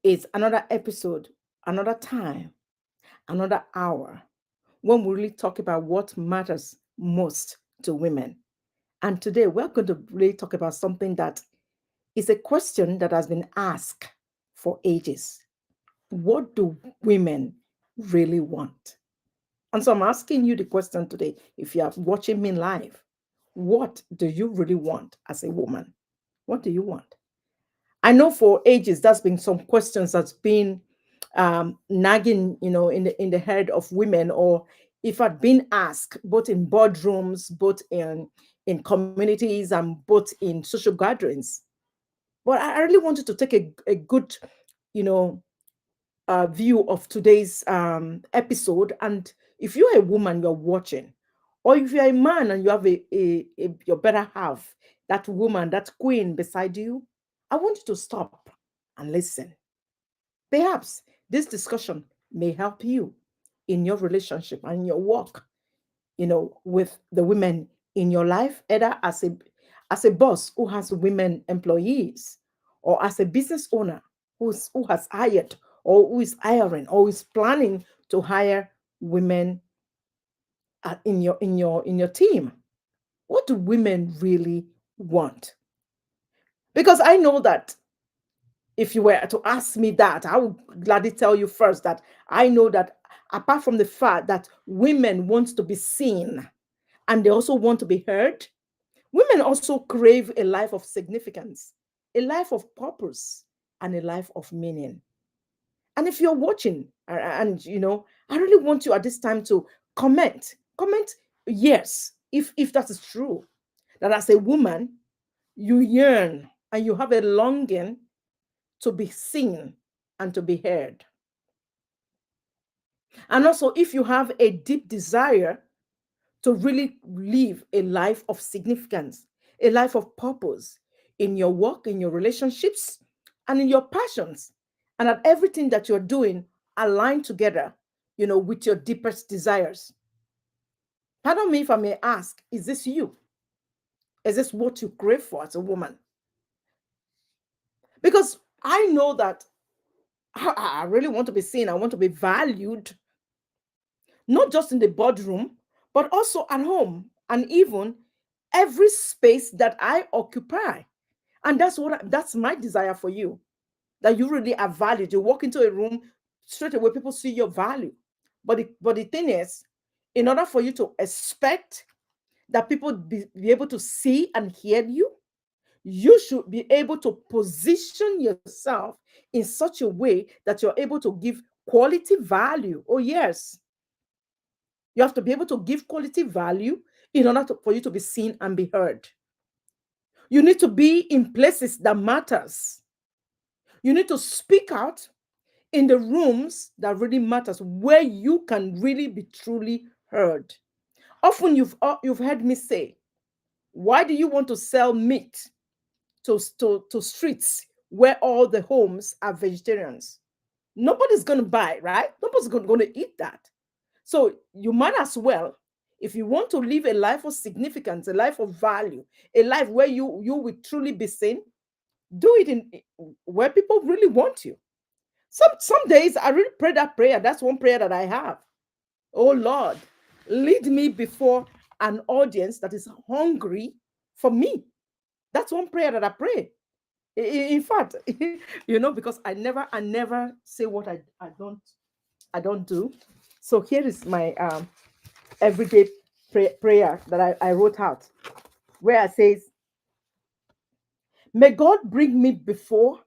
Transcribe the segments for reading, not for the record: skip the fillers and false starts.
It's another episode, another time, another hour when we really talk about what matters most to women. And today we're going to really talk about something that is a question that has been asked for ages. What do women really want? And so I'm asking you the question today, if you are watching me live, what do you really want as a woman? What do you want? I know for ages that's been some questions that's been nagging, in the head of women, or if I'd been asked both in boardrooms, both in communities, and both in social gatherings. But I really wanted to take a good, you know, view of today's episode. And if you're a woman, you're watching, or if you're a man and you have your better half, that woman, that queen beside you, I want you to stop and listen. Perhaps this discussion may help you in your relationship and your work, with the women in your life, either as a boss who has women employees, or as a business owner who has hired, or who is hiring, or is planning to hire women in your team. What do women really want? Because I know that if you were to ask me that, I would gladly tell you first that I know that, apart from the fact that women want to be seen and they also want to be heard, women also crave a life of significance, a life of purpose, and a life of meaning. And if you're watching, and I really want you at this time to comment yes, if that is true, that as a woman you yearn and you have a longing to be seen and to be heard. And also, if you have a deep desire to really live a life of significance, a life of purpose in your work, in your relationships, and in your passions, and that everything that you're doing align together, with your deepest desires. Pardon me if I may ask, is this you? Is this what you crave for as a woman? Because I know that I really want to be seen, I want to be valued, not just in the boardroom, but also at home, and even every space that I occupy. And that's my desire for you, that you really are valued. You walk into a room, straight away people see your value. But the thing is, in order for you to expect that people be able to see and hear you, you should be able to position yourself in such a way that you're able to give quality value. Oh, yes. You have to be able to give quality value in order for you to be seen and be heard. You need to be in places that matters. You need to speak out in the rooms that really matters, where you can really be truly heard. Often you've heard me say, why do you want to sell meat to streets where all the homes are vegetarians? Nobody's going to buy, right? Nobody's going to eat that. So you might as well, if you want to live a life of significance, a life of value, a life where you will truly be seen, do it in where people really want you. Some days I really pray that prayer. That's one prayer that I have. Oh Lord, lead me before an audience that is hungry for me. That's one prayer that I pray. In fact, because I never say what I don't do. So here is my everyday prayer that I wrote out, where it says, may God bring me before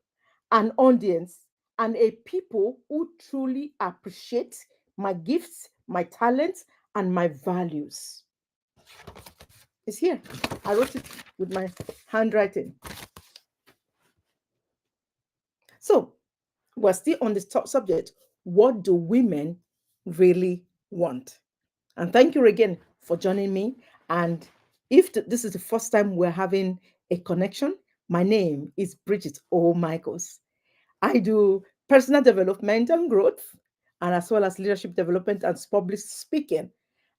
an audience and a people who truly appreciate my gifts, my talents, and my values. It's here. I wrote it with my handwriting. So we're still on this top subject. What do women really want? And thank you again for joining me. And if this is the first time we're having a connection, my name is Bridget O. Michaels. I do personal development and growth, and as well as leadership development and public speaking.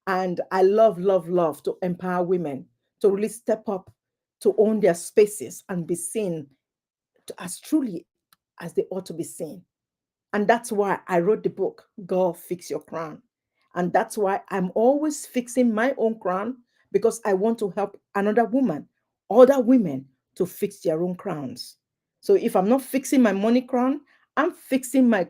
And I love, love, love to empower women to really step up, to own their spaces and be seen as truly as they ought to be seen. And that's why I wrote the book, Girl, Fix Your Crown. And that's why I'm always fixing my own crown, because I want to help another woman, other women, to fix their own crowns. So if I'm not fixing my money crown, I'm fixing my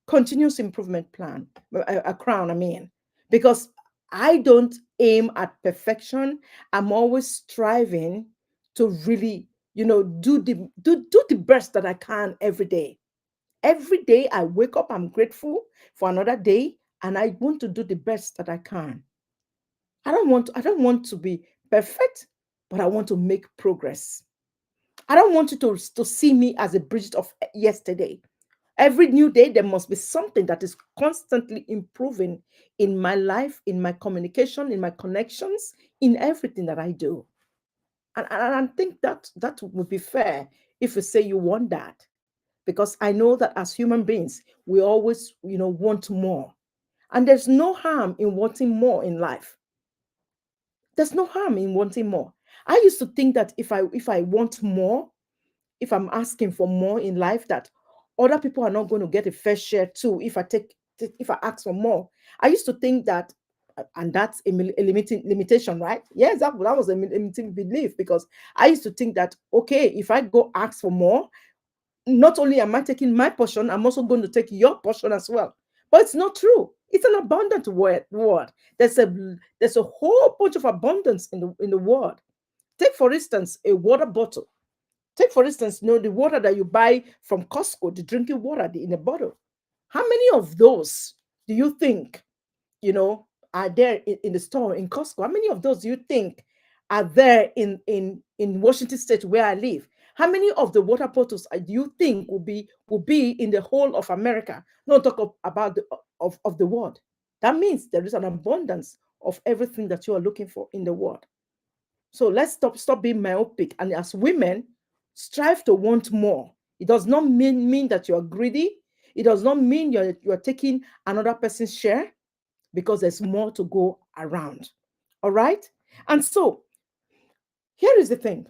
continuous improvement plan, a crown, I mean, because I don't aim at perfection. I'm always striving to really, do the best that I can every day. Every day I wake up, I'm grateful for another day, and I want to do the best that I can. I don't want to be perfect, but I want to make progress. I don't want you to see me as a Bridget of yesterday. Every new day, there must be something that is constantly improving in my life, in my communication, in my connections, in everything that I do. And I think that would be fair if you say you want that, because I know that as human beings, we always, want more. And there's no harm in wanting more in life. There's no harm in wanting more. I used to think that if I want more, if I'm asking for more in life, that other people are not going to get a fair share too if I ask for more. I used to think that, and that's a limitation, right? Yes, that was a limiting belief, because I used to think that, okay, if I go ask for more, not only am I taking my portion, I'm also going to take your portion as well. But it's not true. It's an abundant word. There's a whole bunch of abundance in the word. Take for instance a water bottle. Take for instance, the water that you buy from Costco, the drinking water in a bottle. How many of those do you think, you know, are there in the store in Costco? How many of those do you think are there in Washington State where I live? How many of the water bottles do you think will be in the whole of America? Not talk about of the world. That means there is an abundance of everything that you are looking for in the world. So let's stop being myopic, and as women, strive to want more. It does not mean that you are greedy. It does not mean you're taking another person's share, because there's more to go around. All right? And so here is the thing.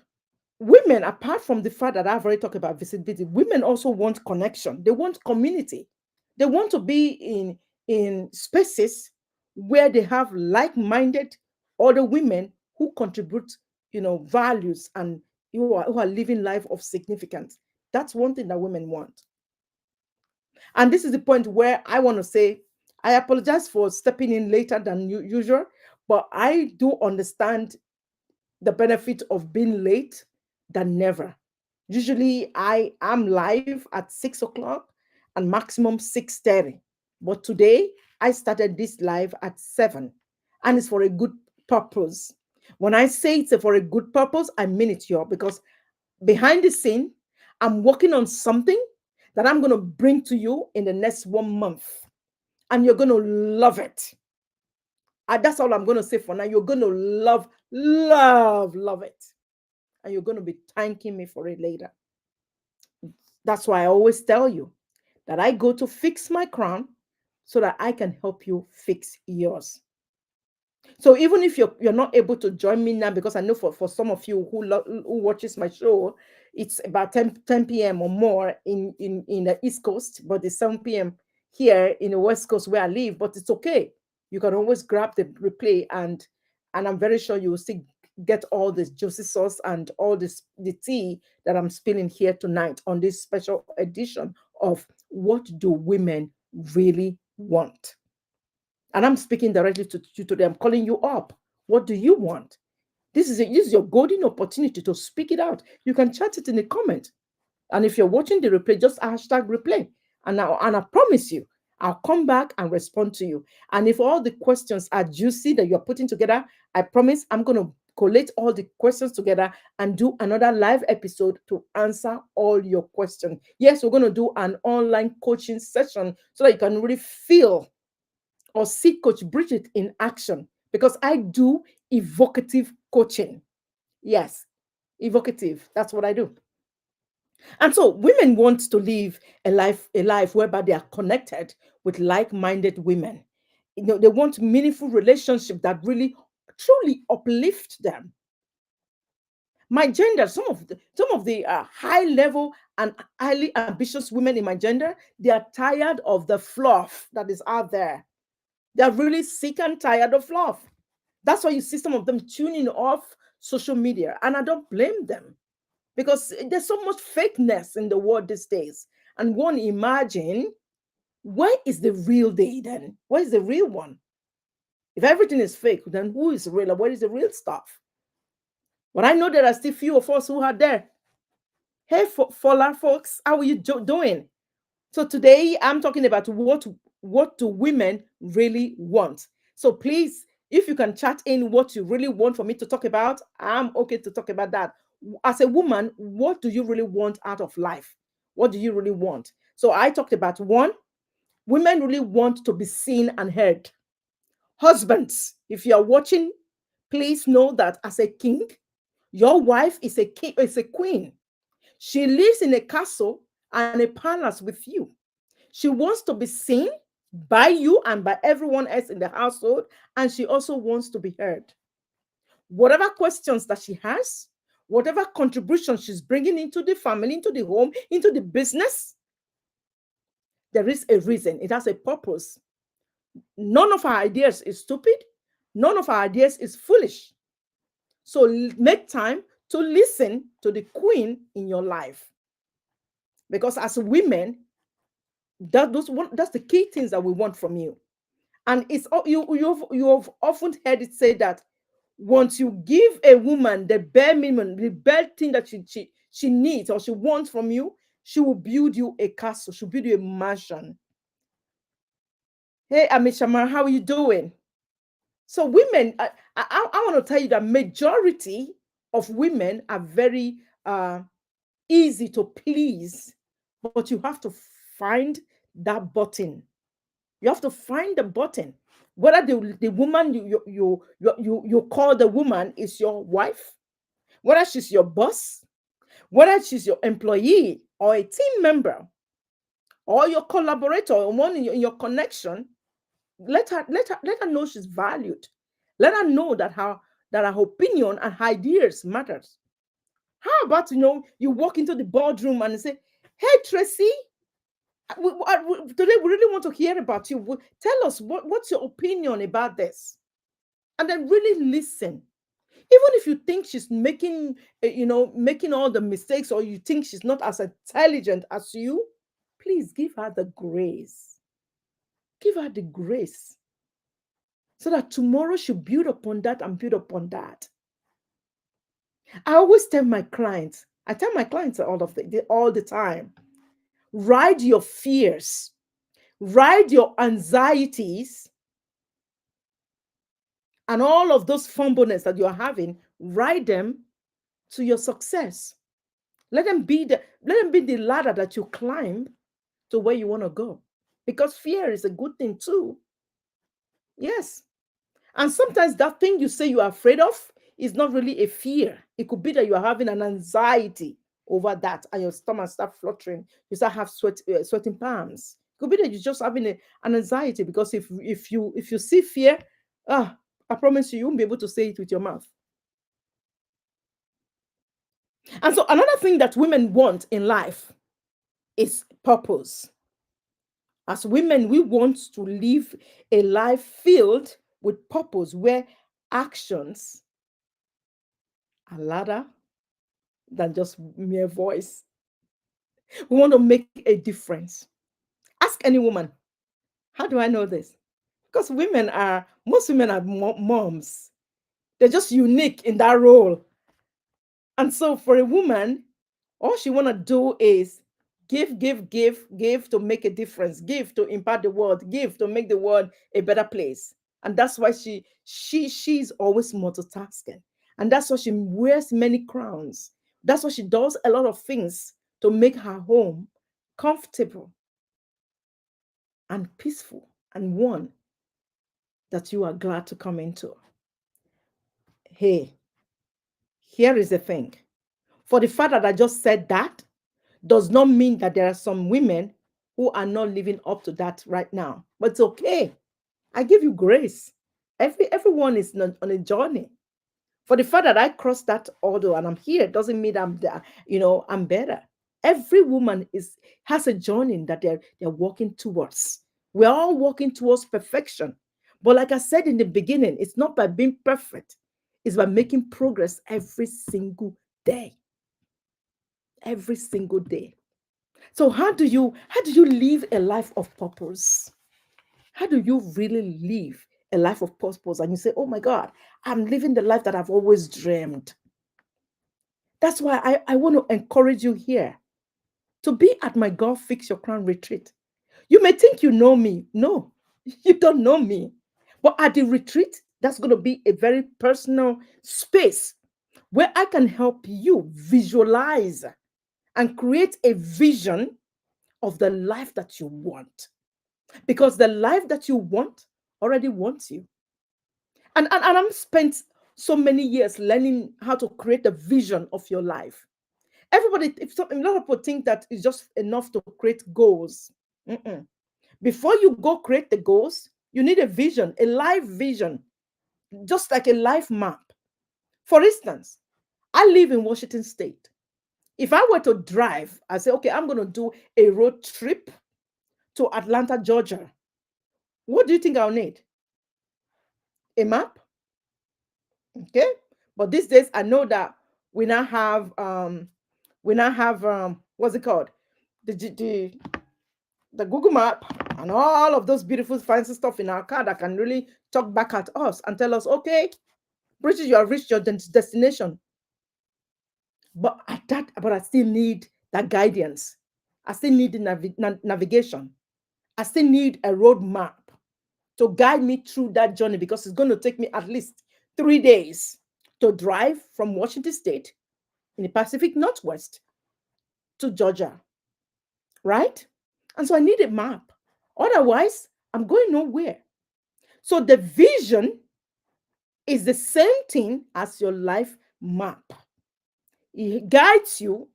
Women, apart from the fact that I've already talked about visibility, women also want connection. They want community. They want to be in spaces where they have like-minded other women who contribute, values, and who are living life of significance. That's one thing that women want. And this is the point where I want to say, I apologize for stepping in later than usual, but I do understand the benefit of being late than never. Usually I am live at 6 o'clock and maximum 6:30. But today I started this live at 7, and it's for a good purpose. When I say it's for a good purpose, I mean it, y'all, because behind the scene, I'm working on something that I'm going to bring to you in the next 1 month, and you're going to love it. That's all I'm going to say for now. You're going to love it. And you're going to be thanking me for it later. That's why I always tell you that I go to fix my crown so that I can help you fix yours. So even if you're not able to join me now, because I know for some of you who watches my show, it's about 10 p.m. or more in the East Coast, but it's 7 p.m. here in the West Coast where I live. But it's okay. You can always grab the replay, and I'm very sure you will still get all this juicy sauce and all the tea that I'm spilling here tonight on this special edition of What Do Women Really Want? And I'm speaking directly to you today. I'm calling you up. What do you want? This is your golden opportunity to speak it out. You can chat it in the comment. And if you're watching the replay, just hashtag replay. And I promise you, I'll come back and respond to you. And if all the questions are juicy that you're putting together, I promise I'm going to collate all the questions together and do another live episode to answer all your questions. Yes, we're going to do an online coaching session so that you can really feel or see Coach Bridget in action, because I do evocative coaching. Yes, evocative. That's what I do. And so women want to live a life whereby they are connected with like-minded women. They want meaningful relationship that really truly uplift them. My gender, some of the high level and highly ambitious women in my gender, they are tired of the fluff that is out there. They're really sick and tired of fluff. That's why you see some of them tuning off social media, and I don't blame them because there's so much fakeness in the world these days. And one imagine, where is the real day then? Where is the real one? If everything is fake, then who is real? What is the real stuff? But I know there are still few of us who are there. Hey, Fola folks, how are you doing? So today I'm talking about what do women really want. So please, if you can chat in what you really want for me to talk about, I'm okay to talk about that. As a woman, what do you really want out of life? What do you really want? So I talked about one, women really want to be seen and heard. Husbands, if you are watching, please know that as a king, your wife is a king, is a queen. She lives in a castle and a palace with you. She wants to be seen by you and by everyone else in the household, and she also wants to be heard. Whatever questions that she has, whatever contribution she's bringing into the family, into the home, into the business, there is a reason. It has a purpose. None of our ideas is stupid. None of our ideas is foolish. So make time to listen to the queen in your life. Because as women, that's the key things that we want from you. And you've often heard it say that once you give a woman the bare minimum, the bare thing that she needs or she wants from you, she will build you a castle, she'll build you a mansion. Hey, Amishama, how are you doing? So women, I want to tell you that majority of women are very easy to please, but you have to find that button. You have to find the button. Whether the woman you call the woman is your wife, whether she's your boss, whether she's your employee or a team member or your collaborator or one in your connection, let her know she's valued. Let her know that her opinion and her ideas matters. How about you walk into the boardroom and say, "Hey Tracy, today we really want to hear about you. Tell us what's your opinion about this," and then really listen. Even if you think she's making all the mistakes, or you think she's not as intelligent as you, please give her the grace. Give her the grace so that tomorrow she'll build upon that and build upon that. I always tell my clients, all the time, write your fears, write your anxieties, and all of those fumbleness that you're having, write them to your success. Let them be the ladder that you climb to where you want to go. Because fear is a good thing too. Yes. And sometimes that thing you say you are afraid of is not really a fear. It could be that you are having an anxiety over that, and your stomach start fluttering. You start have sweating palms. It could be that you're just having an anxiety, because if you see fear, I promise you won't be able to say it with your mouth. And so another thing that women want in life is purpose. As women, we want to live a life filled with purpose, where actions are louder than just mere voice. We want to make a difference. Ask any woman, how do I know this? Because most women are moms. They're just unique in that role. And so for a woman, all she want to do is give to make a difference, give to impact the world, give to make the world a better place. And that's why she's always multitasking. And that's why she wears many crowns. That's why she does a lot of things to make her home comfortable and peaceful, and one that you are glad to come into. Hey, here is the thing. For the fact that I just said that does not mean that there are some women who are not living up to that right now. But it's okay. I give you grace. Everyone is on a journey. For the fact that I crossed that order and I'm here doesn't mean I'm there, I'm better. Every woman has a journey that they're walking towards. We're all walking towards perfection. But like I said in the beginning, it's not by being perfect, it's by making progress every single day. Every single day. So how do you live a life of purpose? How do you really live a life of purpose? And you say, oh my God, I'm living the life that I've always dreamed. That's why I want to encourage you here to be at my God Fix Your Crown retreat. You may think you know me. No, you don't know me. But at the retreat, that's going to be a very personal space where I can help you visualize and create a vision of the life that you want. Because the life that you want already wants you. And I'm spent so many years learning how to create a vision of your life. Everybody, a lot of people think that it's just enough to create goals. Mm-mm. Before you go create the goals, you need a vision, a life vision, just like a life map. For instance, I live in Washington State. If I were to drive, I say, okay, I'm going to do a road trip to Atlanta, Georgia. What do you think I'll need? A map? Okay. But these days, I know that we now have what's it called? The Google Map and all of those beautiful fancy stuff in our car that can really talk back at us and tell us, okay, British, you have reached your destination. But I still need that guidance. I still need the navigation. I still need a road map to guide me through that journey because it's going to take me at least 3 days to drive from Washington State in the Pacific Northwest to Georgia, right? And so I need a map. Otherwise, I'm going nowhere. So the vision is the same thing as your life map. It guides you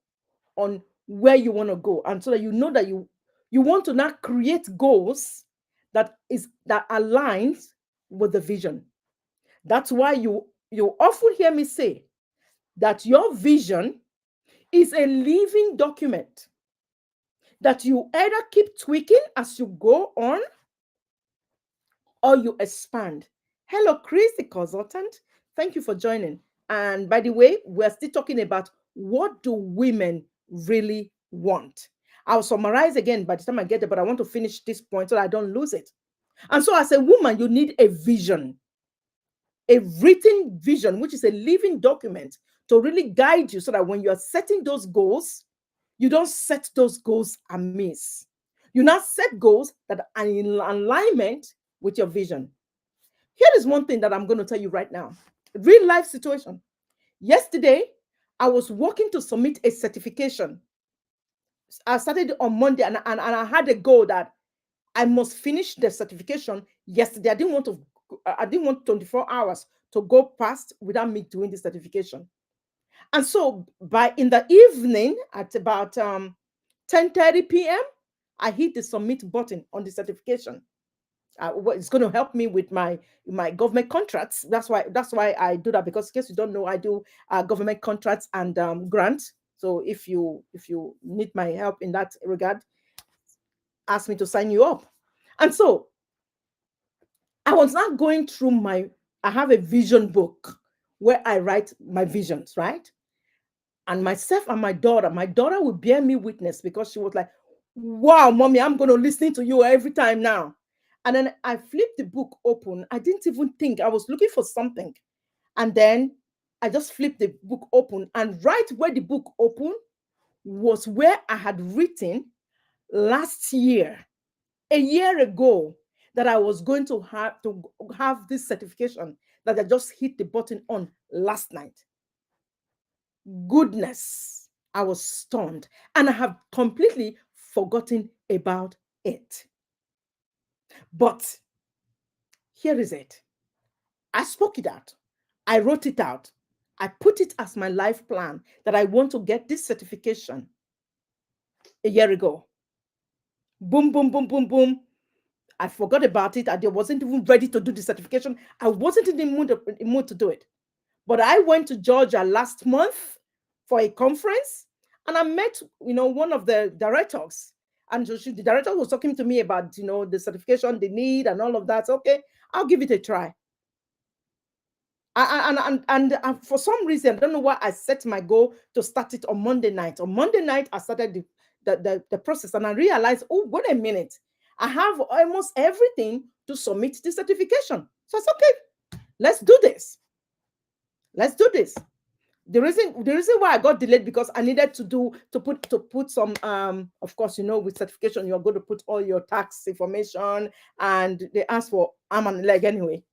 on where you want to go, and so that you know that you want to now create goals that aligns with the vision. That's why you often hear me say that your vision is a living document that you either keep tweaking as you go on or you expand. Hello, Chris, the consultant. Thank you for joining. And by the way, we're still talking about what do women really want. I'll summarize again by the time I get there, but I want to finish this point so that I don't lose it. And so, as a woman, you need a vision, a written vision, which is a living document to really guide you so that when you're setting those goals, you don't set those goals amiss. You now set goals that are in alignment with your vision. Here is one thing that I'm going to tell you right now. Real life situation. Yesterday, I was working to submit a certification. I started on Monday and I had a goal that I must finish the certification yesterday. I didn't want 24 hours to go past without me doing the certification. And so by in the evening at about 10:30 p.m., I hit the submit button on the certification. It's going to help me with my government contracts. That's why I do that, because in case you don't know, I do government contracts and grants. So if you need my help in that regard, ask me to sign you up. And so I was not going through I have a vision book where I write my visions, right? And myself and my daughter will bear me witness, because she was like, wow, mommy, I'm going to listen to you every time now. And then I flipped the book open. I didn't even think. I was looking for something. And then I just flipped the book open. And right where the book opened was where I had written last year, a year ago, that I was going to have this certification that I just hit the button on last night. Goodness, I was stunned, and I have completely forgotten about it. But here is it. I spoke it out. I wrote it out. I put it as my life plan that I want to get this certification a year ago. Boom, boom, boom, boom, boom. I forgot about it. I wasn't even ready to do the certification. I wasn't in the mood to do it. But I went to Georgia last month for a conference, and I met, one of the directors. And so the director was talking to me about, the certification they need and all of that. So, okay, I'll give it a try. And for some reason, I don't know why I set my goal to start it on Monday night. On Monday night, I started the process, and I realized, oh, wait a minute, I have almost everything to submit the certification. So it's okay. Let's do this. Let's do this. The reason why I got delayed, because I needed to put some, of course, with certification you're going to put all your tax information, and they ask for arm and leg anyway,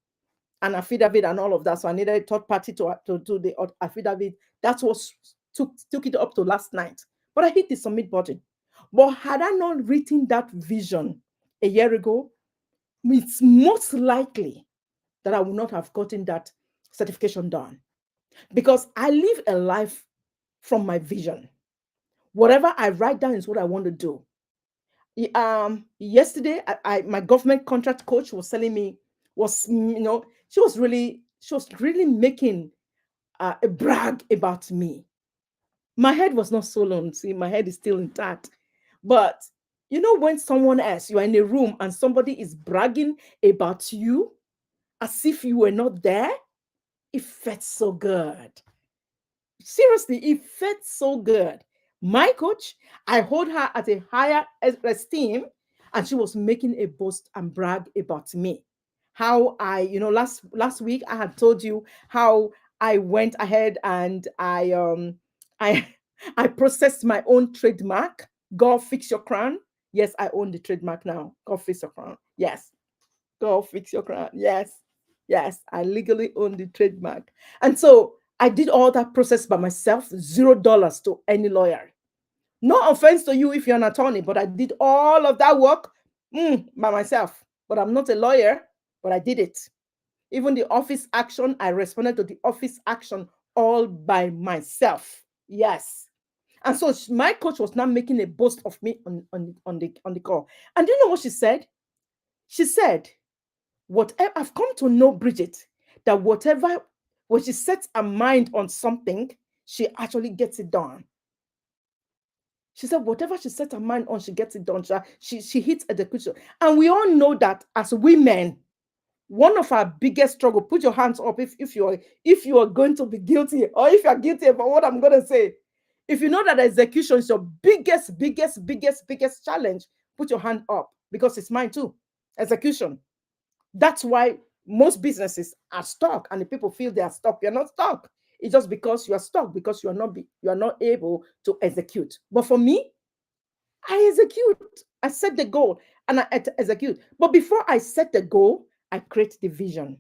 and affidavit and all of that. So I needed a third party to do the affidavit. That was took it up to last night. But I hit the submit button. But had I not written that vision a year ago, it's most likely that I would not have gotten that certification done, because I live a life from my vision. Whatever I write down is what I want to do. Yesterday, my government contract coach was telling me, she was really making a brag about me. My head was not swollen. See, my head is still intact. But when someone else, you're in a room and somebody is bragging about you as if you were not there, it felt so good. Seriously, it felt so good. My coach, I hold her at a higher esteem, and she was making a boast and brag about me. How last week I had told you how I went ahead and I I processed my own trademark. God fix your crown. Yes, I own the trademark now. God fix your crown. Yes. Go fix your crown. Yes. Yes. I legally own the trademark. And so I did all that process by myself, $0 to any lawyer. No offense to you if you're an attorney, but I did all of that work by myself. But I'm not a lawyer, but I did it. Even the office action, I responded to the office action all by myself. Yes. And so my coach was now making a boast of me on the call. And do you know what she said? She said, whatever I've come to know, Bridget, that whatever when she sets her mind on something, she actually gets it done. She said, whatever she sets her mind on, she gets it done. She hits execution. And we all know that as women, one of our biggest struggle, put your hands up if you are going to be guilty, or if you're guilty about what I'm going to say. If you know that execution is your biggest challenge, put your hand up, because it's mine too. Execution. That's why most businesses are stuck, and the people feel they are stuck. You're not stuck. It's just because you are stuck, because you are not able to execute. But for me, I execute. I set the goal and I execute. But before I set the goal, I create the vision.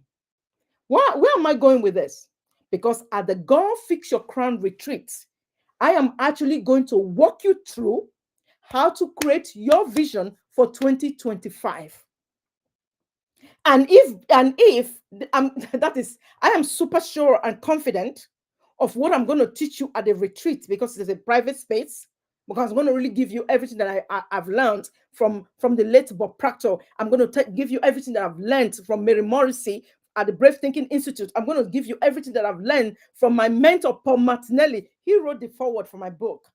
Where am I going with this? Because at the God Fix Your Crown retreat, I am actually going to walk you through how to create your vision for 2025. And if that is, I am super sure and confident of what I'm going to teach you at the retreat, because it's a private space. Because I'm going to really give you everything that I've learned from the late Bob Proctor. I'm going to give you everything that I've learned from Mary Morrissey at the Brave Thinking Institute. I'm going to give you everything that I've learned from my mentor, Paul Martinelli. He wrote the foreword for my book.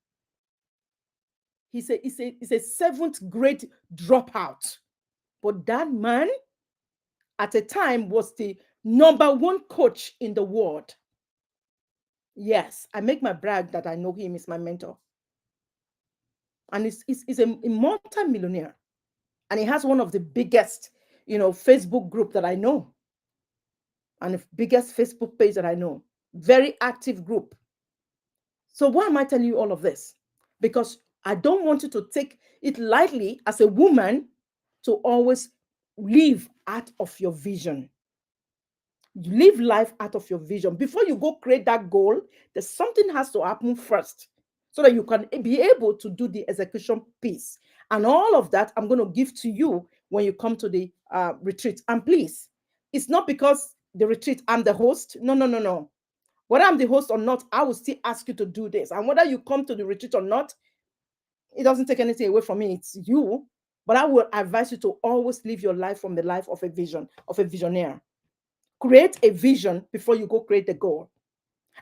He's a seventh grade dropout. But that man, at a time, was the number one coach in the world. Yes, I make my brag that I know him is my mentor. And he's a multi-millionaire. And he has one of the biggest, Facebook group that I know. And the biggest Facebook page that I know. Very active group. So why am I telling you all of this? Because I don't want you to take it lightly as a woman to always live out of your vision. You live life out of your vision. Before you go create that goal, there's something has to happen first, so that you can be able to do the execution piece. And all of that I'm going to give to you when you come to the retreat. And please, it's not because the retreat I'm the host. No, no, no, no. Whether I'm the host or not, I will still ask you to do this. And whether you come to the retreat or not, it doesn't take anything away from me. It's you. But I will advise you to always live your life from the life of a vision, of a visionaire. Create a vision before you go create the goal.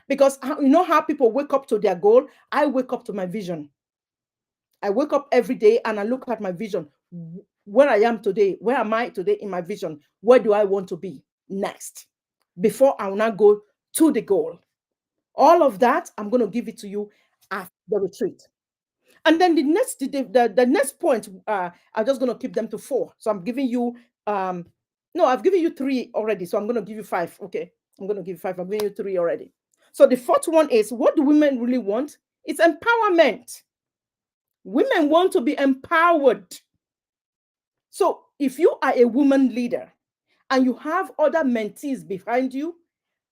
Because you know how people wake up to their goal? I wake up to my vision. I wake up every day and I look at my vision. Where I am today, where am I today in my vision? Where do I want to be next? Before I will not go to the goal. All of that, I'm going to give it to you at the retreat. And then the next point, I'm just going to keep them to four. So I'm giving you, no, I've given you three already. So I'm going to give you five. Okay. I'm going to give you five. I'm giving you three already. So the fourth one is, what do women really want? It's empowerment. Women want to be empowered. So if you are a woman leader and you have other mentees behind you,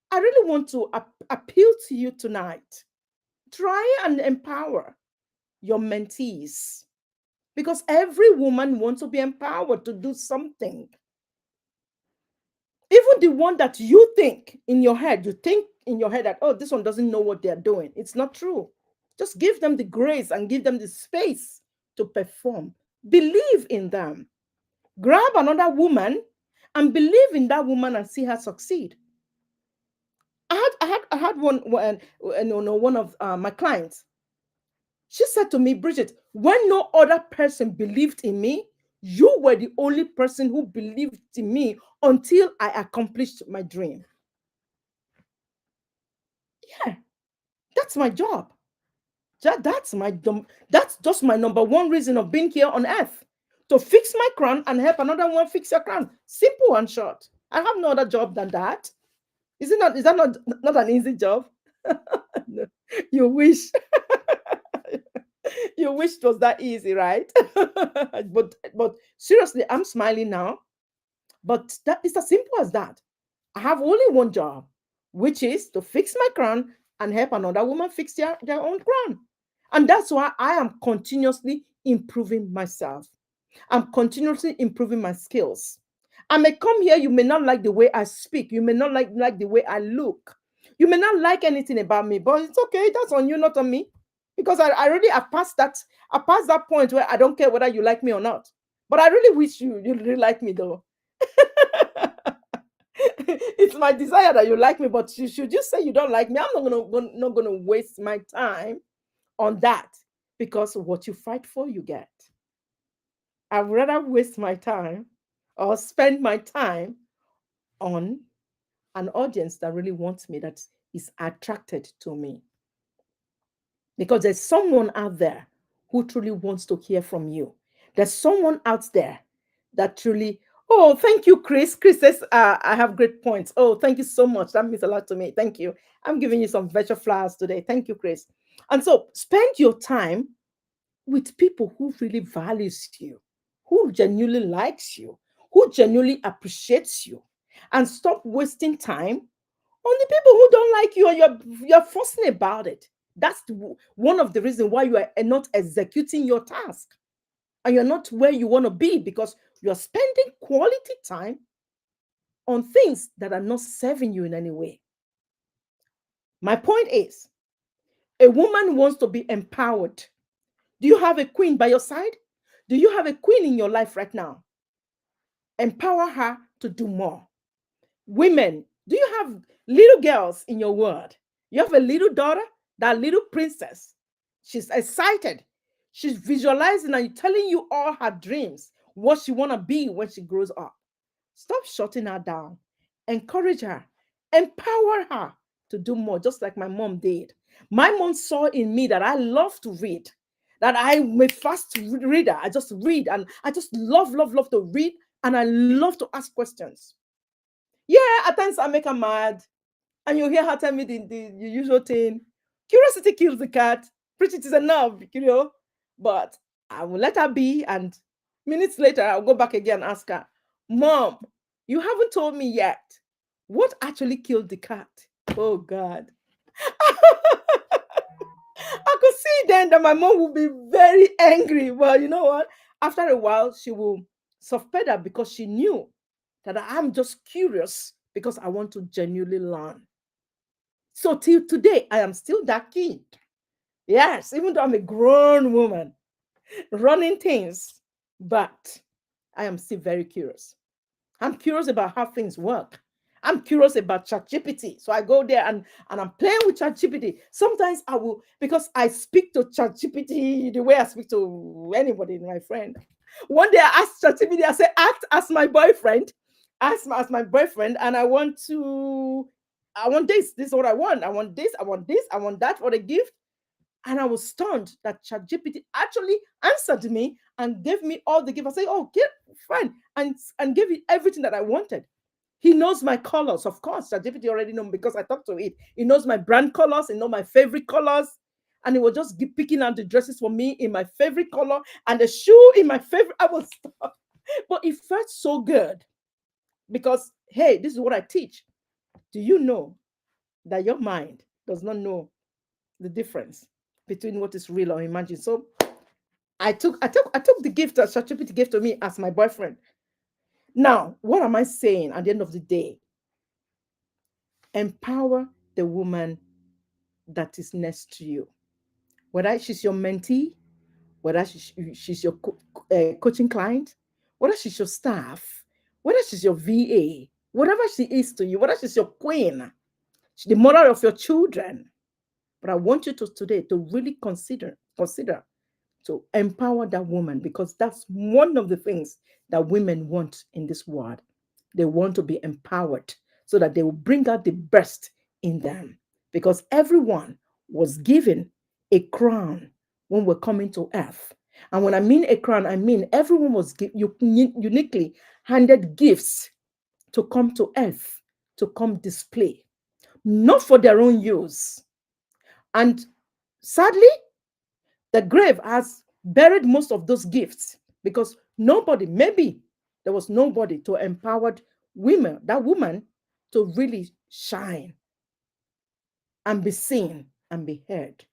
I really want to appeal to you tonight. Try and empower your mentees, because every woman wants to be empowered to do something. Even the one that you think in your head, that, oh, this one doesn't know what they're doing. It's not true. Just give them the grace and give them the space to perform. Believe in them. Grab another woman and believe in that woman and see her succeed. I had one of my clients. She said to me, Bridget, when no other person believed in me, you were the only person who believed in me until I accomplished my dream. Yeah, that's my job. That's just my number one reason of being here on earth. To fix my crown and help another one fix your crown. Simple and short. I have no other job than that. Is that not an easy job? No, you wish. You wish it was that easy, right? but seriously, I'm smiling now. But that is as simple as that. I have only one job, which is to fix my crown and help another woman fix their own crown. And that's why I am continuously improving myself. I'm continuously improving my skills. I may come here, you may not like the way I speak, you may not like the way I look, you may not like anything about me, but it's okay. That's on you, not on me. Because I already I passed that point where I don't care whether you like me or not. But I really wish you really like me though. It's my desire that you like me, but should you say you don't like me, I'm not gonna waste my time on that, because what you fight for, you get. I'd rather waste my time or spend my time on an audience that really wants me, that is attracted to me. Because there's someone out there who truly wants to hear from you. There's someone out there that truly, oh, thank you, Chris. Chris says, I have great points. Oh, thank you so much. That means a lot to me. Thank you. I'm giving you some virtual flowers today. Thank you, Chris. And so spend your time with people who really values you, who genuinely likes you, who genuinely appreciates you, and stop wasting time on the people who don't like you and you're fussing about it. That's one of the reasons why you are not executing your task and you're not where you want to be, because you're spending quality time on things that are not serving you in any way. My point is, a woman wants to be empowered. Do you have a queen by your side? Do you have a queen in your life right now? Empower her to do more. Women, do you have little girls in your world? You have a little daughter, that little princess. She's excited. She's visualizing and telling you all her dreams, what she want to be when she grows up. Stop shutting her down. Encourage her. Empower her to do more, just like my mom did. My mom saw in me that I love to read, that I'm a fast reader. I just read and I just love to read, and I love to ask questions. Yeah, at times I make her mad, and you hear her tell me the usual thing. Curiosity kills the cat. Preach it is enough. But I will let her be, and minutes later I'll go back again and ask her, Mom, you haven't told me yet what actually killed the cat. Oh God. I could see then that my mom would be very angry. Well, you know what? After a while, she will soft pedal, because she knew that I'm just curious because I want to genuinely learn. So till today, I am still that kid. Yes, even though I'm a grown woman running things, but I am still very curious. I'm curious about how things work. I'm curious about ChatGPT. So I go there and I'm playing with ChatGPT. Sometimes I will, because I speak to ChatGPT the way I speak to anybody, my friend. One day I asked ChatGPT, I said, act as my boyfriend, as my boyfriend, and I want this. This is what I want. I want this. I want this. I want that for the gift. And I was stunned that ChatGPT actually answered me and gave me all the gift. I said, "Oh, get fine," and gave it everything that I wanted. He knows my colors, of course. ChatGPT already know because I talked to it. He knows my brand colors. He knows my favorite colors, and he was just picking out the dresses for me in my favorite color and the shoe in my favorite. I was, but it felt so good because hey, this is what I teach. Do you know that your mind does not know the difference between what is real or imagined? So I took the gift that ChatGPT gave to me as my boyfriend. Now, what am I saying at the end of the day? Empower the woman that is next to you. Whether she's your mentee, whether she's your coaching client, whether she's your staff, whether she's your VA, whatever she is to you, whether she's your queen, the mother of your children. But I want you to today to really consider to empower that woman, because that's one of the things that women want in this world. They want to be empowered so that they will bring out the best in them, because everyone was given a crown when we're coming to earth. And when I mean a crown, I mean everyone was uniquely handed gifts to come to earth, to come display, not for their own use. And sadly, the grave has buried most of those gifts because nobody, maybe there was nobody to empower that woman to really shine and be seen and be heard.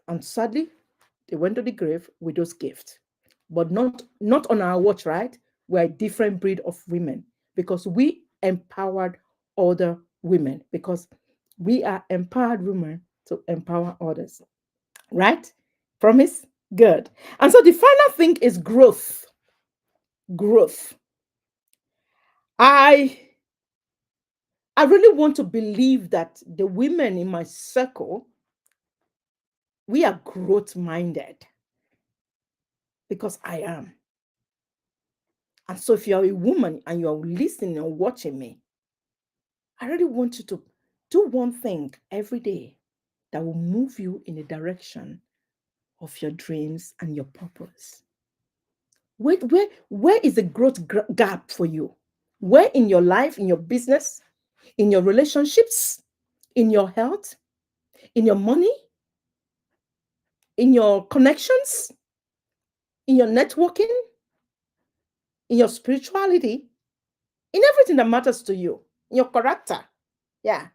And sadly, they went to the grave with those gifts. But not on our watch, right? We're a different breed of women because we empowered other women, because we are empowered women to empower others. Right? Promise? Good. And so the final thing is growth. Growth. I I really want to believe that the women in my circle, we are growth minded, because I am. And so if you're a woman and you're listening and watching me, I really want you to do one thing every day that will move you in the direction of your dreams and your purpose. Where is the growth gap for you? Where in your life, in your business, in your relationships, in your health, in your money, in your connections, in your networking, in your spirituality, in everything that matters to you, in your character? Yeah.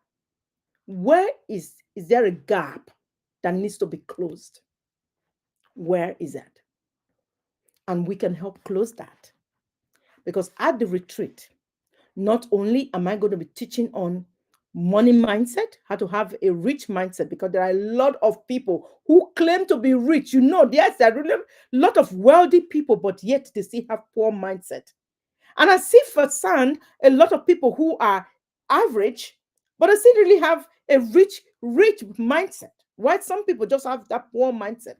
Where is there a gap that needs to be closed? Where is that? And we can help close that. Because at the retreat, not only am I going to be teaching on money mindset, how to have a rich mindset, because there are a lot of people who claim to be rich. You know, yes, there are really a lot of wealthy people, but yet they still have poor mindset. And I see firsthand a lot of people who are average, but they still really have a rich mindset. Why some people just have that poor mindset?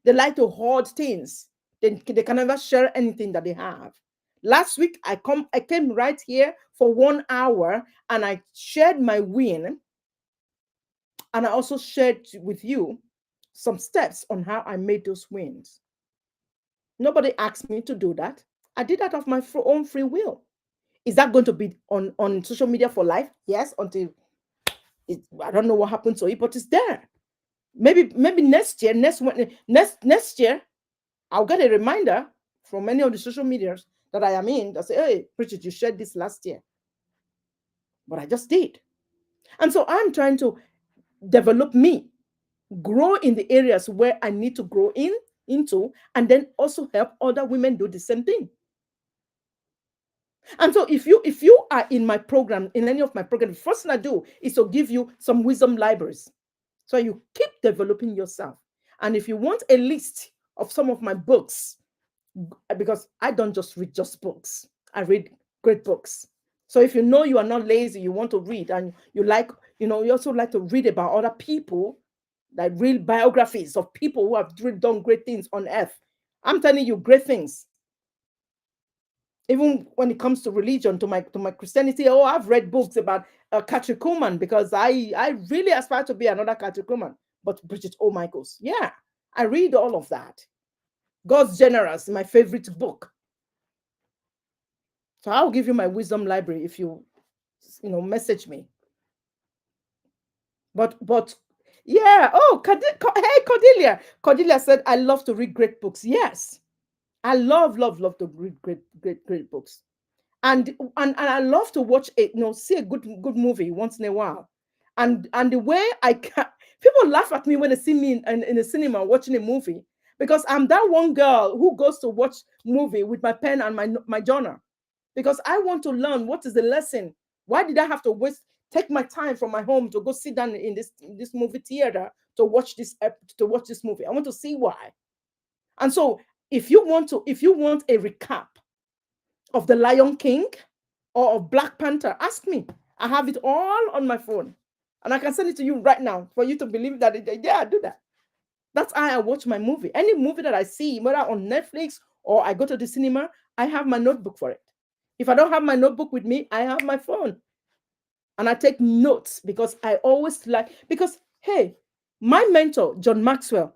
They like to hoard things. They can never share anything that they have. Last week, I came right here for 1 hour and I shared my win, and I also shared with you some steps on how I made those wins. Nobody asked me to do that. I did that of my own free will. Is that going to be on social media for life? Yes, until I don't know what happened to it, but it's there. Maybe next year, next year, I'll get a reminder from many of the social medias that I am in that say, "Hey, Bridget, you shared this last year," but I just did. And so I'm trying to develop me, grow in the areas where I need to grow into, and then also help other women do the same thing. And so if you are in my program, in any of my programs, the first thing I do is to give you some wisdom libraries. So you keep developing yourself. And if you want a list of some of my books, because I don't just read just books, I read great books. So if you know you are not lazy, you want to read, and you like, you also like to read about other people, like real biographies of people who have done great things on earth. I'm telling you, great things. Even when it comes to religion, to my Christianity, oh, I've read books about Catholic woman, because I really aspire to be another Catholic woman. But Bridget O. Michaels, yeah, I read all of that. God's Generous, my favorite book. So I'll give you my wisdom library if message me. But yeah. Oh, hey, Cordelia said, I love to read great books. Yes, I love to read great books. And I love to watch see a good movie once in a while. And the way I can, people laugh at me when they see me in a cinema watching a movie, because I'm that one girl who goes to watch movie with my pen and my journal, because I want to learn what is the lesson. Why did I have to take my time from my home to go sit down in this movie theater to watch this movie? I want to see why. And so if you want a recap of The Lion King or of Black Panther, ask me. I have it all on my phone. And I can send it to you right now for you to believe that, yeah, I do that. That's how I watch my movie. Any movie that I see, whether on Netflix or I go to the cinema, I have my notebook for it. If I don't have my notebook with me, I have my phone. And I take notes, because I always because, hey, my mentor, John Maxwell,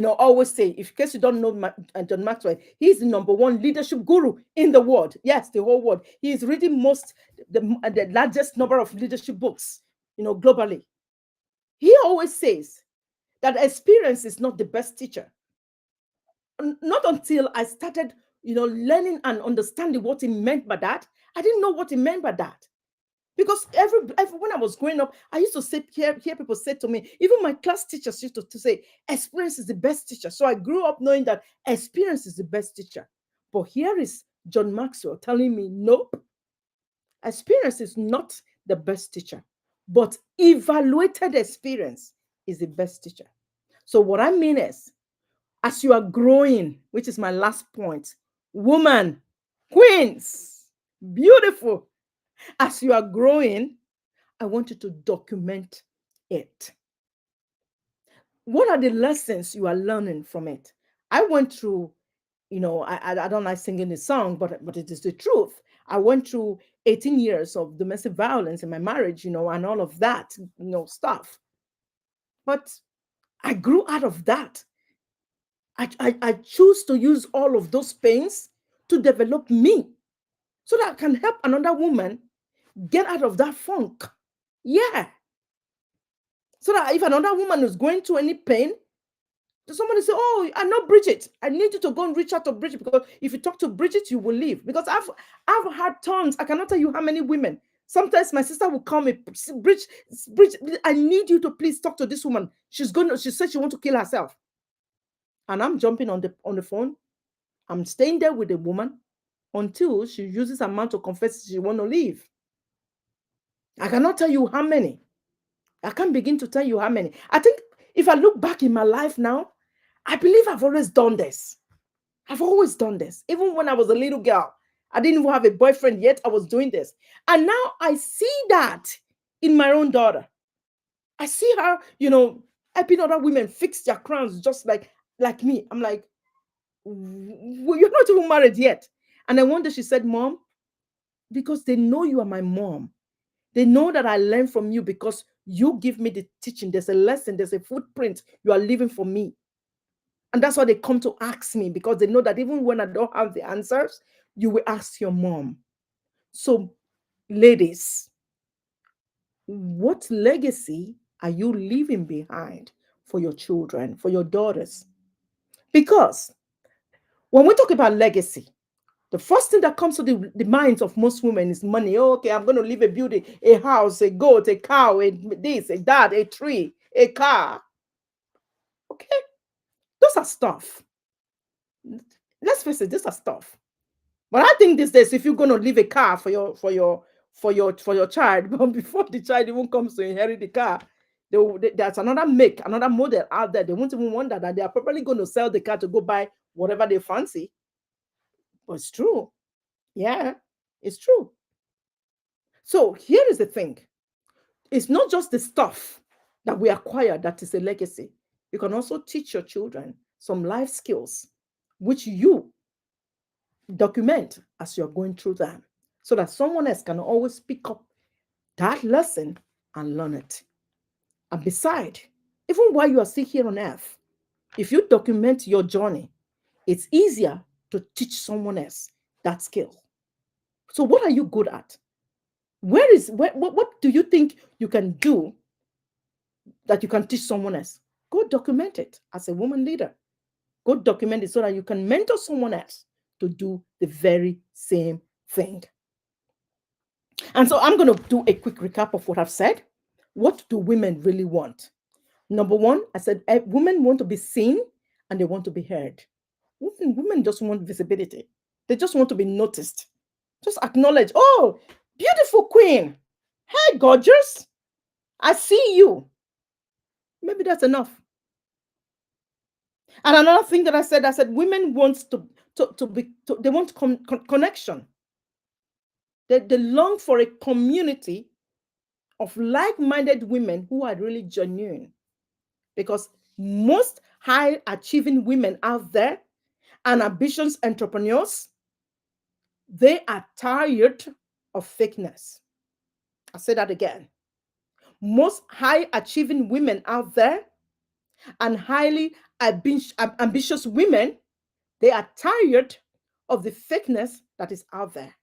always say, if in case you don't know John Maxwell, he's the number one leadership guru in the world. Yes, the whole world. He is reading the largest number of leadership books, globally. He always says that experience is not the best teacher. Not until I started, learning and understanding what he meant by that. I didn't know what he meant by that. Because when I was growing up, I used to hear people say to me, even my class teachers used to say, experience is the best teacher. So I grew up knowing that experience is the best teacher. But here is John Maxwell telling me, nope, experience is not the best teacher, but evaluated experience is the best teacher. So what I mean is, as you are growing, which is my last point, woman, queens, beautiful, as you are growing, I want you to document it. What are the lessons you are learning from it? I went through, I don't like singing the song, but it is the truth. I went through 18 years of domestic violence in my marriage, and all of that, stuff. But I grew out of that. I choose to use all of those pains to develop me, so that I can help another woman get out of that funk. Yeah. So that if another woman is going through any pain, somebody say, oh, I know Bridget. I need you to go and reach out to Bridget, because if you talk to Bridget, you will leave. Because I've had tons. I cannot tell you how many women. Sometimes my sister will call me, Bridget, I need you to please talk to this woman. She said she wants to kill herself. And I'm jumping on the phone. I'm staying there with the woman until she uses her mouth to confess she want to leave. I cannot tell you how many. I can't begin to tell you how many. I think if I look back in my life now, I believe I've always done this. I've always done this. Even when I was a little girl, I didn't even have a boyfriend yet. I was doing this. And now I see that in my own daughter. I see her, helping other women fix their crowns just like me. I'm like, well, you're not even married yet. And then one day she said, Mom, because they know you are my mom. They know that I learn from you because you give me the teaching. There's a lesson, there's a footprint you are leaving for me. And that's why they come to ask me, because they know that even when I don't have the answers, you will ask your mom. So, ladies, what legacy are you leaving behind for your children, for your daughters? Because when we talk about legacy, the first thing that comes to the minds of most women is money. Oh, okay, I'm going to leave a building, a house, a goat, a cow, a this, a that, a tree, a car. Okay, those are stuff. Let's face it, these are stuff. But I think these days, if you're going to leave a car for your child, but before the child even comes to inherit the car, there's another make, another model out there. They won't even wonder that they are probably going to sell the car to go buy whatever they fancy. But it's true. Yeah, it's true. So here is the thing. It's not just the stuff that we acquire that is a legacy. You can also teach your children some life skills, which you document as you're going through them, so that someone else can always pick up that lesson and learn it. And beside, even while you are still here on earth, if you document your journey, it's easier to teach someone else that skill. So, what are you good at? What do you think you can do that you can teach someone else? Go document it as a woman leader. Go document it so that you can mentor someone else to do the very same thing. And so I'm going to do a quick recap of what I've said. What do women really want? Number one, I said women want to be seen and they want to be heard. Women just want visibility. They just want to be noticed. Just acknowledge, oh, beautiful queen. Hey, gorgeous. I see you. Maybe that's enough. And another thing that I said, women want they want connection. They long for a community of like-minded women who are really genuine. Because most high achieving women out there and ambitious entrepreneurs, they are tired of fakeness. I'll say that again. Most high achieving women out there and highly ambitious women, they are tired of the fakeness that is out there.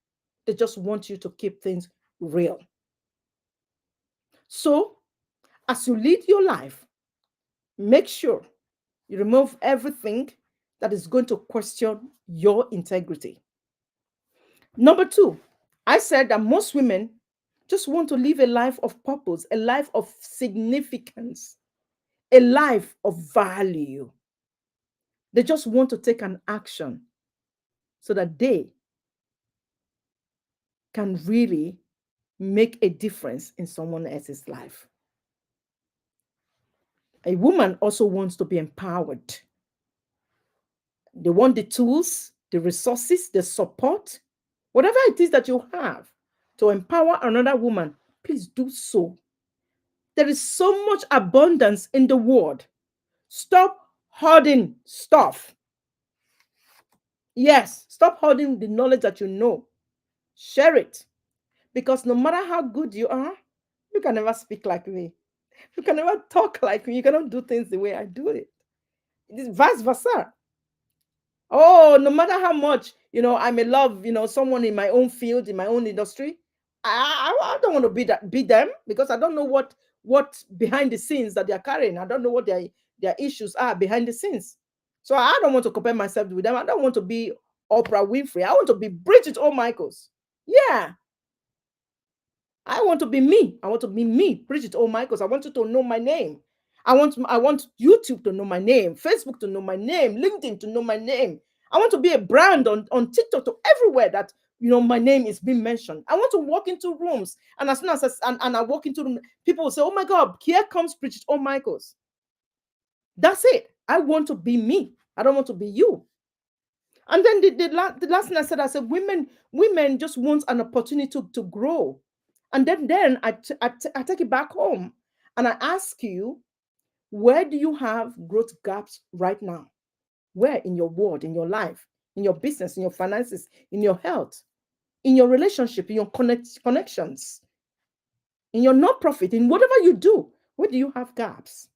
They just want you to keep things real. So, as you lead your life, make sure you remove everything that is going to question your integrity. Number two, I said that most women just want to live a life of purpose, a life of significance, a life of value. They just want to take an action so that they can really make a difference in someone else's life. A woman also wants to be empowered. They want the tools, the resources, the support, whatever it is that you have to empower another woman, please do so. There is so much abundance in the world. Stop hoarding stuff. Yes, stop hoarding the knowledge that you know. Share it. Because no matter how good you are, you can never speak like me. You can never talk like me. You cannot do things the way I do it. It is vice versa. Oh, no matter how much, I may love, someone in my own field, in my own industry, I don't want to be them, because I don't know what behind the scenes that they're carrying. I don't know what their issues are behind the scenes. So I don't want to compare myself with them. I don't want to be Oprah Winfrey. I want to be Bridget O'Michaels. Yeah. I want to be me. I want to be me, Bridget O'Michaels. I want you to know my name. I want YouTube to know my name, Facebook to know my name, LinkedIn to know my name. I want to be a brand on TikTok, to everywhere that my name is being mentioned. I want to walk into rooms, and as soon as I walk into them, people will say, "Oh my God, here comes Bridget O'Michaels." That's it. I want to be me. I don't want to be you. And then the last thing I said, women just want an opportunity to grow. And then I take it back home and I ask you, where do you have growth gaps right now? Where in your world, in your life, in your business, in your finances, in your health, in your relationship, in your connections, in your non-profit, in whatever you do, where do you have gaps?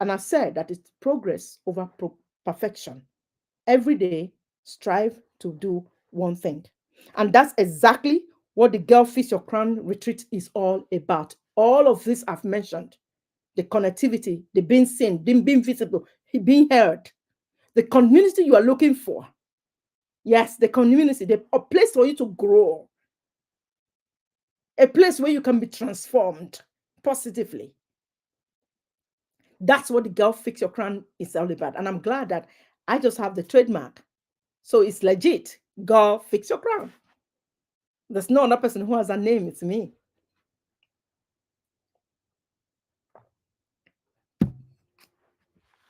And I said that it's progress over perfection. Every day, strive to do one thing. And that's exactly what the Girl Fix Your Crown retreat is all about. All of this I've mentioned, the connectivity, the being seen, being visible, being heard, the community you are looking for. Yes, the community, a place for you to grow, a place where you can be transformed positively. That's what the Girl Fix Your Crown is all about. And I'm glad that I just have the trademark. So it's legit. Girl Fix Your Crown. There's no other person who has a name. It's me.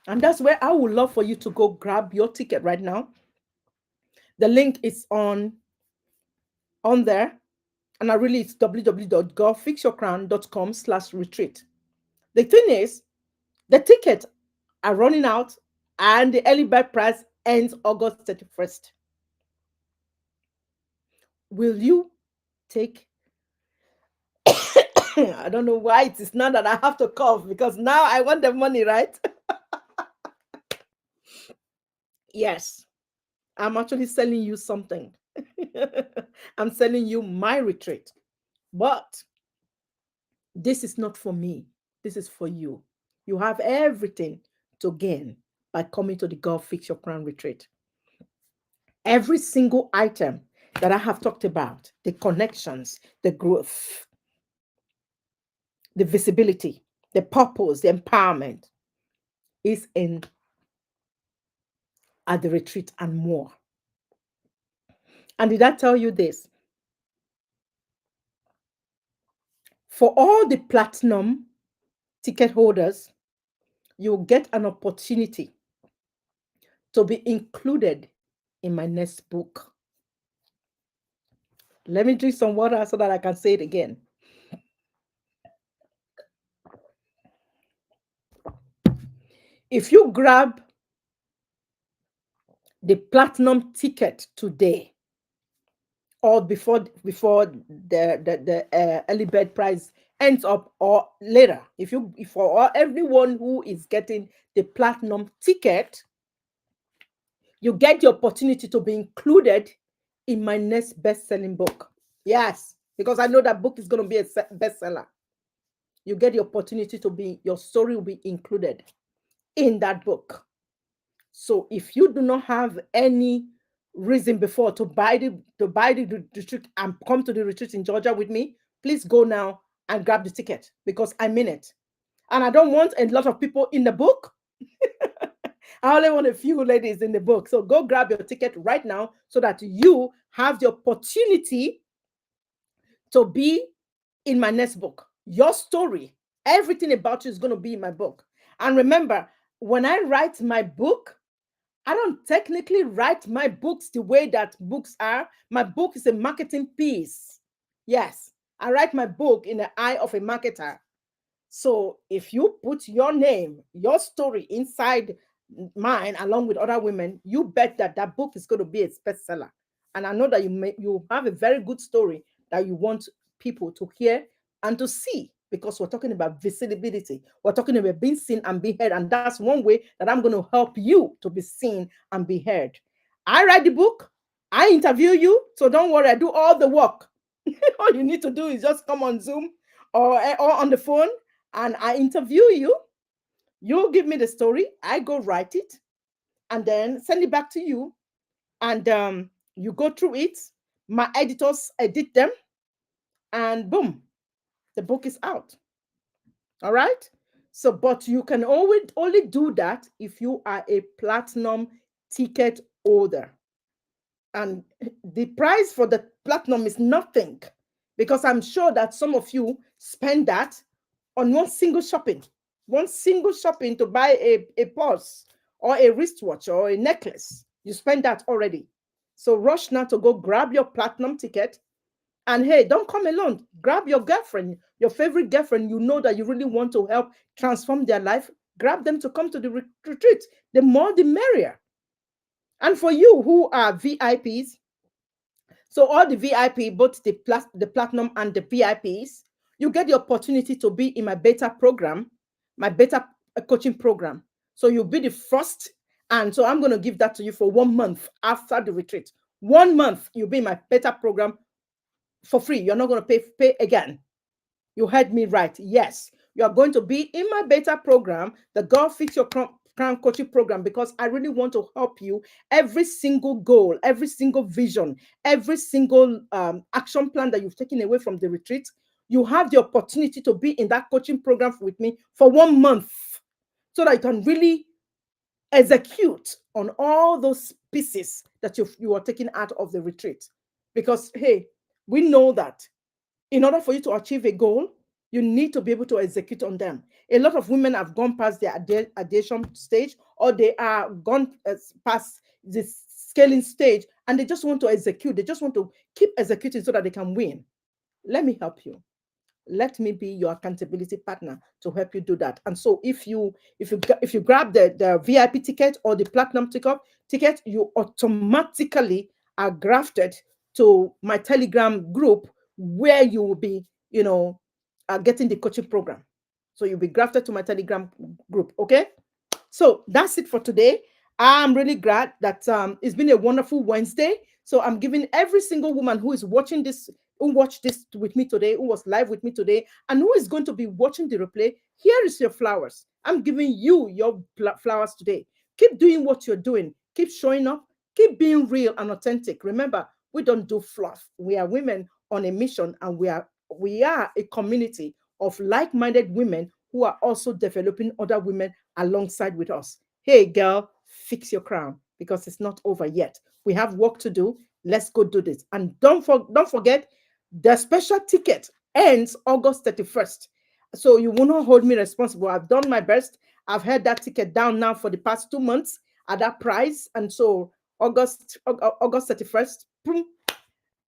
And that's where I would love for you to go grab your ticket right now. The link is on there. And I really, it's www.girlfixyourcrown.com/retreat. The thing is, the tickets are running out and the early bird price ends August 31st. Will you take I don't know why it is now that I have to cough because now I want the money, right? Yes, I'm actually selling you something. I'm selling you my retreat. But this is not for me. This is for you. You have everything to gain by coming to the Girl Fix Your Crown retreat. Every single item that I have talked about, the connections, the growth, the visibility, the purpose, the empowerment, is in at the retreat and more. And did I tell you this? For all the platinum ticket holders, you'll get an opportunity to be included in my next book. Let me drink some water so that I can say it again. If you grab the platinum ticket today or before the early bird price ends up or later, if for everyone who is getting the platinum ticket, you get the opportunity to be included in my next best-selling book. Yes, because I know that book is going to be a bestseller. You get the opportunity to be, your story will be included in that book. So if you do not have any reason before to buy the retreat and come to the retreat in Georgia with me, please go now and grab the ticket because I mean it. And I don't want a lot of people in the book. I only want a few ladies in the book. So go grab your ticket right now so that you have the opportunity to be in my next book. Your story, everything about you is going to be in my book. And remember, when I write my book, I don't technically write my books the way that books are. My book is a marketing piece. Yes, I write my book in the eye of a marketer. So if you put your name, your story inside mine along with other women, you bet that that book is going to be a bestseller. And I know that you have a very good story that you want people to hear and to see because we're talking about visibility. We're talking about being seen and be heard. And that's one way that I'm going to help you to be seen and be heard. I write the book, I interview you. So don't worry, I do all the work. All you need to do is just come on Zoom or on the phone and I interview you. You give me the story, I go write it, and then send it back to you. And you go through it. My editors edit them, and boom, the book is out. All right. So, but you can always only do that if you are a platinum ticket holder. And the price for the platinum is nothing because I'm sure that some of you spend that on one single shopping to buy a purse or a wristwatch or a necklace. You spend that already. So rush now to go grab your platinum ticket. And hey, don't come alone. Grab your girlfriend, your favorite girlfriend, you know that you really want to help transform their life. Grab them to come to the retreat. The more, the merrier. And for you who are VIPs, so all the VIP, both the platinum and the VIPs, you get the opportunity to be in my beta program, my beta coaching program. So you'll be the first. And so I'm going to give that to you for 1 month after the retreat. 1 month, you'll be in my beta program for free. You're not going to pay again. You heard me right. Yes, you are going to be in my beta program, the Girl Fix Your Crown coaching program, because I really want to help you. Every single goal, every single vision, every single action plan that you've taken away from the retreat, you have the opportunity to be in that coaching program with me for 1 month so that you can really execute on all those pieces that you are taking out of the retreat. Because, hey, we know that in order for you to achieve a goal, you need to be able to execute on them. A lot of women have gone past their ideation stage, or they are gone past the scaling stage, and they just want to execute. They just want to keep executing so that they can win. Let me help you. Let me be your accountability partner to help you do that. And so if you grab the VIP ticket or the platinum ticket, you automatically are grafted to my Telegram group, where you will be, getting the coaching program. So you'll be grafted to my Telegram group. Okay. So that's it for today. I'm really glad that it's been a wonderful Wednesday. So I'm giving every single woman who is watching this, who watched this with me today, who was live with me today, and who is going to be watching the replay, here is your flowers. I'm giving you your flowers today. Keep doing what you're doing. Keep showing up. Keep being real and authentic. Remember, we don't do fluff. We are women on a mission, and we are a community of like-minded women who are also developing other women alongside with us. Hey, girl, fix your crown, because it's not over yet. We have work to do. Let's go do this. And don't forget, the special ticket ends August 31st. So you will not hold me responsible. I've done my best. I've had that ticket down now for the past 2 months at that price. And so August 31st, boom,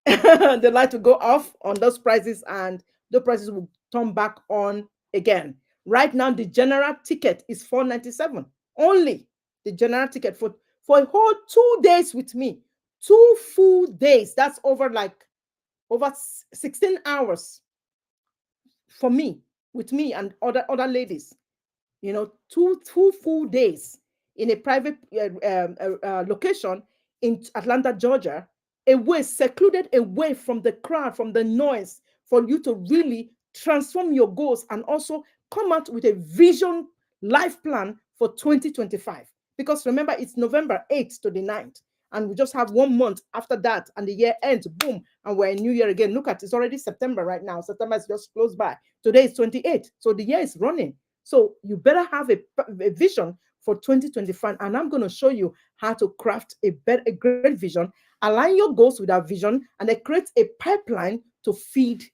the light will go off on those prices, and the prices will turn back on again. Right now, the general ticket is 497 only. The general ticket for a whole 2 days with me, 2 full days. That's over 16 hours for me, with me and other ladies. 2 full days in a private location in Atlanta, Georgia, away, secluded away from the crowd, from the noise, for you to really transform your goals and also come out with a vision life plan for 2025. Because remember, it's November 8th to the 9th, and we just have 1 month after that, and the year ends, boom, and we're in New Year again. Look at, it's already September right now. September is just close by. Today is 28th, so the year is running. So you better have a vision for 2025. And I'm going to show you how to craft a great vision, align your goals with that vision, and then create a pipeline to feed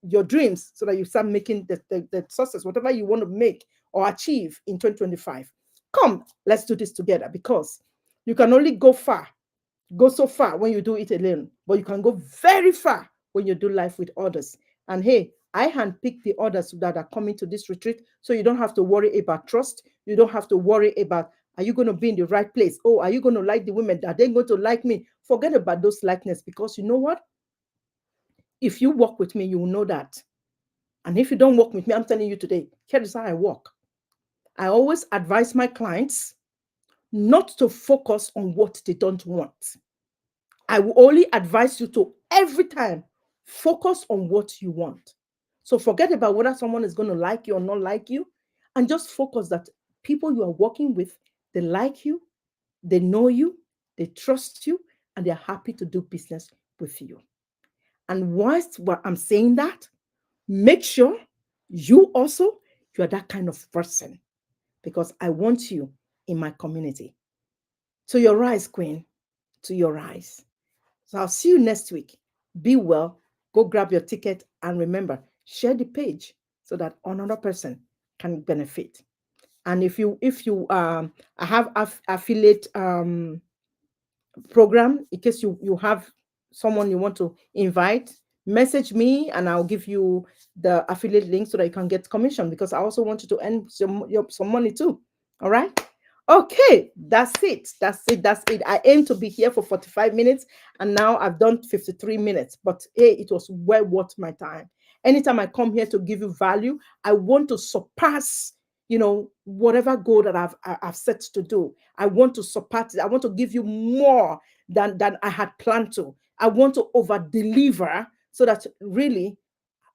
your dreams, so that you start making the success, whatever you want to make or achieve in 2025. Come, let's do this together, because you can only go so far when you do it alone, but you can go very far when you do life with others. And hey, I handpick the others that are coming to this retreat, so you don't have to worry about trust. You don't have to worry about, are you going to be in the right place? Oh, are you going to like the women? Are they going to like me? Forget about those likeness, because you know what? If you walk with me, you will know that. And if you don't walk with me, I'm telling you today, here is how I walk. I always advise my clients not to focus on what they don't want. I will only advise you to, every time, focus on what you want. So forget about whether someone is going to like you or not like you, and just focus that people you are working with, they like you, they know you, they trust you, and they're happy to do business with you. And whilst I'm saying that, make sure you also, you are that kind of person, because I want you in my community. To your rise, Queen, to your rise. So I'll see you next week. Be well, go grab your ticket, and remember, share the page so that another person can benefit. And if you I have affiliate program, in case you have someone you want to invite, message me and I'll give you the affiliate link so that you can get commission, because I also want you to earn some money too. All right. Okay, that's it. That's it. That's it. I aim to be here for 45 minutes, and now I've done 53 minutes. But hey, it was well worth my time. Anytime I come here to give you value, I want to surpass, whatever goal that I've set to do. I want to surpass it. I want to give you more than I had planned to. I want to over deliver, so that really,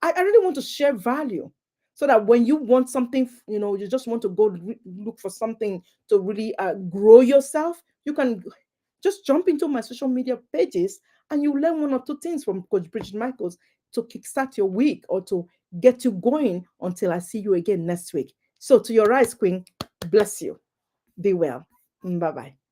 I really want to share value, so that when you want something, you just want to go look for something to really grow yourself, you can just jump into my social media pages, and you learn one or two things from Coach Bridget Michaels to kickstart your week, or to get you going, until I see you again next week. So to your rise, Queen, bless you. Be well. Bye bye.